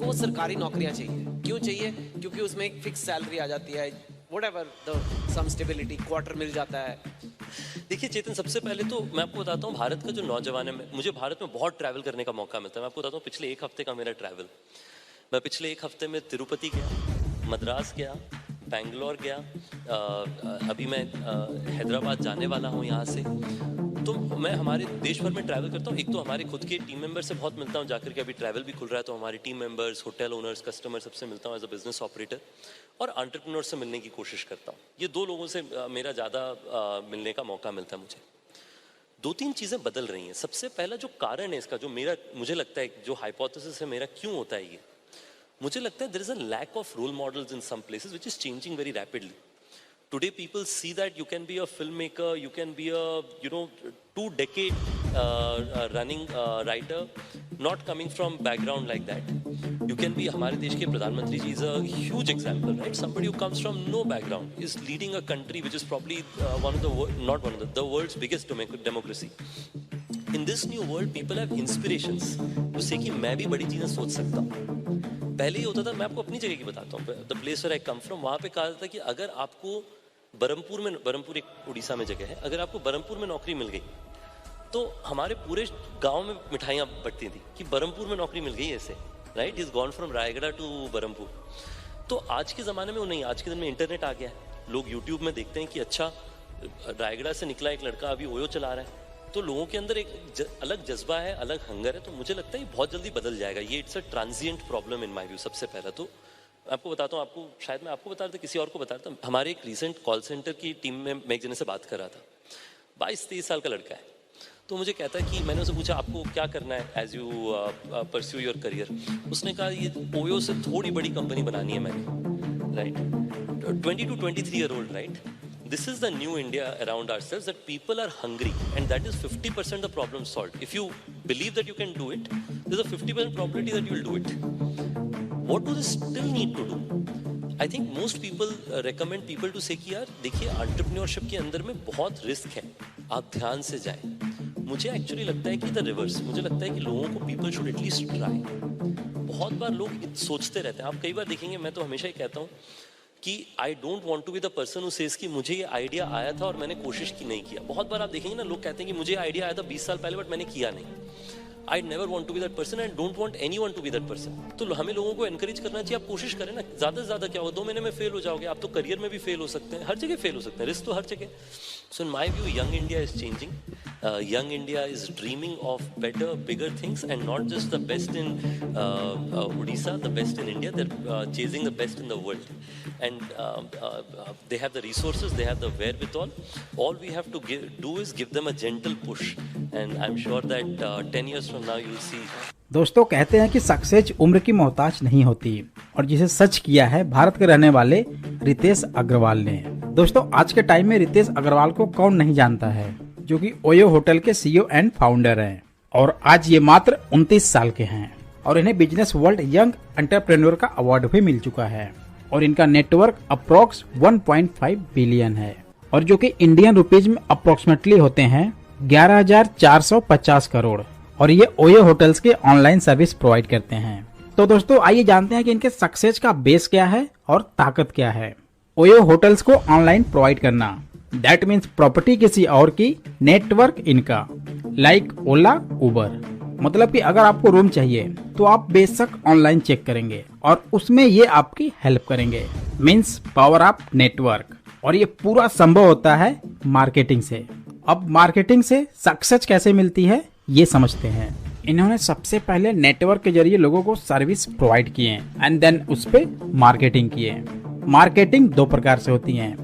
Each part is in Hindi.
को वो सरकारी नौकरियां चाहिए। क्यों चाहिए? क्योंकि उसमें एक फिक्स सैलरी आ जाती है, whatever the sum stability, quarter मिल जाता है। देखिए चेतन, सबसे पहले तो मैं आपको बताता हूँ, भारत का जो नौजवान है, मुझे भारत में बहुत ट्रैवल करने का मौका मिलता है। मैं आपको बताता हूँ, पिछले एक हफ्ते का मेरा ट्रैवल, मैं पिछले एक हफ्ते में तिरुपति गया, मद्रास गया, बैंगलोर गया, अभी मैं हैदराबाद जाने वाला हूँ यहाँ से। तो मैं हमारे देश भर में ट्रैवल करता हूँ। एक तो हमारे खुद के टीम मेंबर से बहुत मिलता हूँ जाकर के, अभी ट्रैवल भी खुल रहा है तो हमारे team members, hotel owners, customer, सबसे मिलता हूँ एज अ बिजनेस ऑपरेटर, और एंटरप्रेन्योर से मिलने की कोशिश करता हूँ। ये दो लोगों से मेरा ज़्यादा मिलने का मौका मिलता है मुझे। दो तीन चीज़ें बदल रही हैं। सबसे पहला जो कारण है इसका, जो मुझे लगता है, जो हाइपोथेसिस है मेरा, क्यों होता है ये, मुझे लगता है there is a lack of role models in some places which is changing very rapidly. Today people see that you can be a filmmaker, you can be a 2-decade running writer, not coming from background like that. You can be, हमारे देश के प्रधानमंत्री जी is a huge example, right? Somebody who comes from no background is leading a country which is probably the world's biggest democracy. In this new world people have inspirations to say कि मैं भी बड़ी चीजें सोच सकता हूँ. पहले ये होता था, मैं आपको अपनी जगह की बताता हूँ, the place where I come from, वहाँ पे कहा जाता था कि अगर आपको बरमपुर एक उड़ीसा में जगह है, अगर आपको बरमपुर में नौकरी मिल गई तो हमारे पूरे गांव में मिठाइयाँ बटती थी कि बरमपुर में नौकरी मिल गई ऐसे, right? Is gone from Raigarh to Berhampur. तो आज के ज़माने में वो नहीं, आज के दिन में इंटरनेट आ गया है, लोग यूट्यूब में देखते हैं कि अच्छा रायगढ़ से निकला एक लड़का अभी ओयो चला रहा है, तो लोगों के अंदर एक अलग जज्बा है, अलग हंगर है. तो मुझे लगता है ये बहुत जल्दी बदल जाएगा. ये it's a transient problem in my view. सबसे पहला तो आपको बताता हूँ, आपको शायद मैं आपको बता रहा था, किसी और को बता रहा था, हमारे एक रिसेंट कॉल सेंटर की टीम में मैं एक जने से बात कर रहा था, 22-23 साल का लड़का है. तो मुझे कहता है कि मैंने उससे पूछा आपको क्या करना है as you pursue your career. उसने कहा ये ओयो से थोड़ी बड़ी कंपनी बनानी है मैंने, right? 20 to 23 year old, right? This is the new India around ourselves, that people are hungry, and that is 50% the problem solved. If you believe that you can do it, there's a 50% probability that you will do it. What do they still need to do? I think most people recommend people to say कि यार देखिए, entrepreneurship के अंदर में बहुत रिस्क है, आप ध्यान से जाएं. मुझे एक्चुअली लगता है कि द रिवर्स, मुझे लगता है कि लोगों को पीपल शुड एटलीस्ट ट्राई. बहुत बार लोग सोचते रहते हैं, आप कई बार देखेंगे, मैं तो हमेशा ही कहता हूँ कि I don't want to be the person who says कि मुझे ये आइडिया आया था और मैंने कोशिश की नहीं किया. बहुत बार आप देखेंगे ना, लोग कहते हैं कि मुझे आइडिया आया था 20 साल पहले बट मैंने किया नहीं. I never want to be that person and don't want anyone to be that person. तो हमें लोगों को एनकरेज करना चाहिए, आप कोशिश करें ना. ज़्यादा से ज़्यादा क्या होगा, 2 महीने में फेल हो जाओगे, आप तो करियर में भी फेल हो सकते हैं, हर जगह फेल हो सकते हैं, रिस्क तो हर जगह. So in my view young India is changing. Young India is dreaming of better, bigger things, and not just the best in Odisha, the best in India. They're chasing the best in the world, and they have the resources, they have the wherewithal. All we have to do is give them a gentle push, and I'm sure that 10 years from now you'll see. दोस्तों, कहते हैं कि सक्सेस उम्र की मोहताज नहीं होती, और जिसे सच किया है भारत के रहने वाले रितेश अग्रवाल ने. दोस्तों, आज के टाइम में रितेश अग्रवाल को कौन नहीं जानता है, जो कि ओयो होटल के सीईओ एंड फाउंडर हैं. और आज ये मात्र 29 साल के हैं और इन्हें बिजनेस वर्ल्ड यंग एंटरप्रेन्योर का अवार्ड भी मिल चुका है. और इनका नेटवर्क अप्रोक्स 1.5 बिलियन है, और जो कि इंडियन रुपीज में अप्रोक्सीमेटली होते हैं 11,450 करोड़. और ये ओयो होटल्स के ऑनलाइन सर्विस प्रोवाइड करते हैं. तो दोस्तों, आइए जानते हैं कि इनके सक्सेस का बेस क्या है और ताकत क्या है. ओयो होटल्स को ऑनलाइन प्रोवाइड करना, दैट मीन्स प्रॉपर्टी किसी और की, नेटवर्क इनका, लाइक ओला उबर. मतलब कि अगर आपको रूम चाहिए तो आप बेशक ऑनलाइन चेक करेंगे और उसमें ये आपकी हेल्प करेंगे, मीन्स पावर अप नेटवर्क. और ये पूरा संभव होता है मार्केटिंग से. अब मार्केटिंग से सक्सेस कैसे मिलती है ये समझते हैं. इन्होंने सबसे पहले नेटवर्क के जरिए लोगों को सर्विस प्रोवाइड किए एंड देन उस पे मार्केटिंग किए. मार्केटिंग 2 प्रकार से होती है,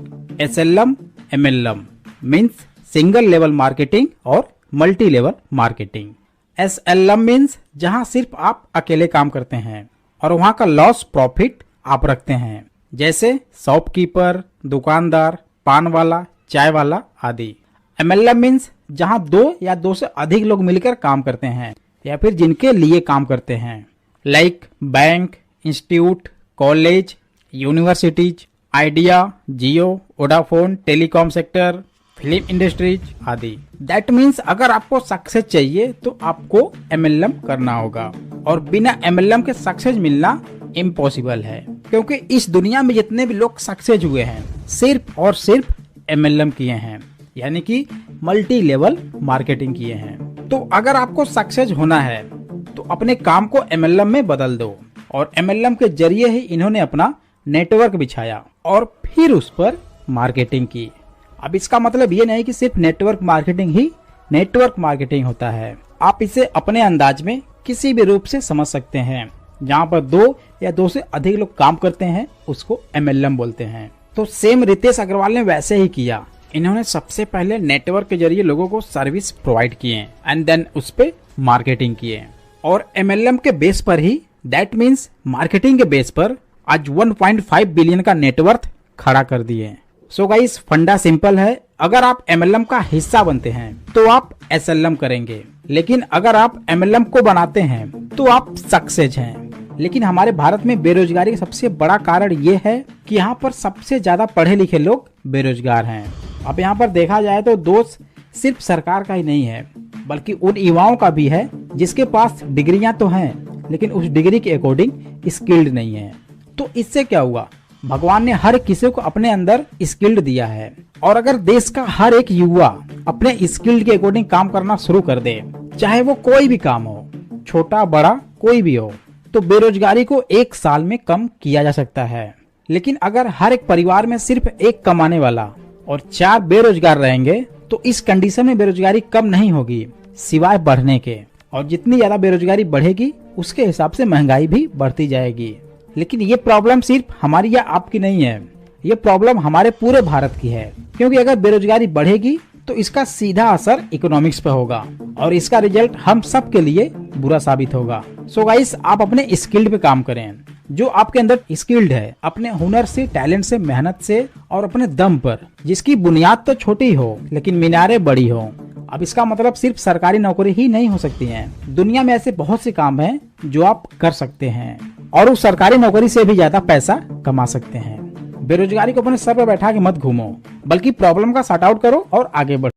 SLM, MLM, means single level marketing और multi level marketing. SLM means जहां सिर्फ आप अकेले काम करते हैं और वहां का लॉस प्रॉफिट आप रखते हैं, जैसे शॉपकीपर, दुकानदार, पान वाला, चाय वाला आदि. MLM मीन्स जहां 2 या 2 से अधिक लोग मिलकर काम करते हैं या फिर जिनके लिए काम करते हैं, like bank, institute, college, universities, Idea, Jio, Vodafone, telecom sector, film industries आदि। दैट मीन्स अगर आपको सक्सेस चाहिए तो आपको MLM करना होगा, और बिना MLM के सक्सेस मिलना इम्पॉसिबल है, क्योंकि इस दुनिया में जितने भी लोग सक्सेस हुए हैं सिर्फ और सिर्फ MLM किए हैं, यानी कि मल्टी लेवल मार्केटिंग किए हैं। तो अगर आपको सक्सेस होना है तो अपने काम को MLM में बदल दो, और MLM के जरिए ही इन्होंने अपना नेटवर्क बिछाया और फिर उस पर मार्केटिंग की। अब इसका मतलब ये नहीं कि सिर्फ नेटवर्क मार्केटिंग ही नेटवर्क मार्केटिंग होता है। आप इसे अपने अंदाज में किसी भी रूप से समझ सकते हैं। जहाँ पर 2 या 2 से अधिक लोग काम करते हैं उसको MLM बोलते हैं। तो सेम रितेश अग्रवाल ने वैसे ही किया। इन्होंने सबसे पहले नेटवर्क के जरिए लोगों को सर्विस प्रोवाइड किए एंड देन उस पे मार्केटिंग किए, और MLM के बेस पर ही, दैट मीन्स मार्केटिंग के बेस पर आज 1.5 बिलियन का नेटवर्थ खड़ा कर दिए। सो गाइस, फंडा सिंपल है। अगर आप MLM का हिस्सा बनते हैं तो आप SLM करेंगे, लेकिन अगर आप MLM को बनाते हैं तो आप सक्सेस हैं। लेकिन हमारे भारत में बेरोजगारी का सबसे बड़ा कारण ये है कि यहाँ पर सबसे ज्यादा पढ़े लिखे लोग बेरोजगार हैं। अब यहाँ पर देखा जाए तो दोष सिर्फ सरकार का ही नहीं है, बल्कि उन युवाओं का भी है जिसके पास डिग्रियां तो हैं लेकिन उस डिग्री के अकॉर्डिंग स्किल्ड नहीं है। तो इससे क्या हुआ, भगवान ने हर किसी को अपने अंदर स्किल्ड दिया है, और अगर देश का हर एक युवा अपने स्किल्ड के अकॉर्डिंग काम करना शुरू कर दे, चाहे वो कोई भी काम हो, छोटा बड़ा कोई भी हो, तो बेरोजगारी को 1 साल में कम किया जा सकता है। लेकिन अगर हर एक परिवार में सिर्फ 1 कमाने वाला और 4 बेरोजगार रहेंगे तो इस कंडीशन में बेरोजगारी कम नहीं होगी सिवाय बढ़ने के, और जितनी ज्यादा बेरोजगारी बढ़ेगी उसके हिसाब से महंगाई भी बढ़ती जाएगी। लेकिन ये प्रॉब्लम सिर्फ हमारी या आपकी नहीं है, ये प्रॉब्लम हमारे पूरे भारत की है, क्योंकि अगर बेरोजगारी बढ़ेगी तो इसका सीधा असर इकोनॉमिक्स पे होगा और इसका रिजल्ट हम सब के लिए बुरा साबित होगा। सो गाइस, आप अपने स्किल्ड पे काम करें, जो आपके अंदर स्किल्ड है, अपने हुनर से, टैलेंट से, मेहनत से और अपने दम पर, जिसकी बुनियाद तो छोटी हो लेकिन मीनारें बड़ी हो। अब इसका मतलब सिर्फ सरकारी नौकरी ही नहीं हो सकती है, दुनिया में ऐसे बहुत से काम हैं जो आप कर सकते हैं और उस सरकारी नौकरी से भी ज्यादा पैसा कमा सकते हैं। बेरोजगारी को अपने सर पर बैठा के मत घूमो, बल्कि प्रॉब्लम का सॉर्ट आउट करो और आगे बढ़ो।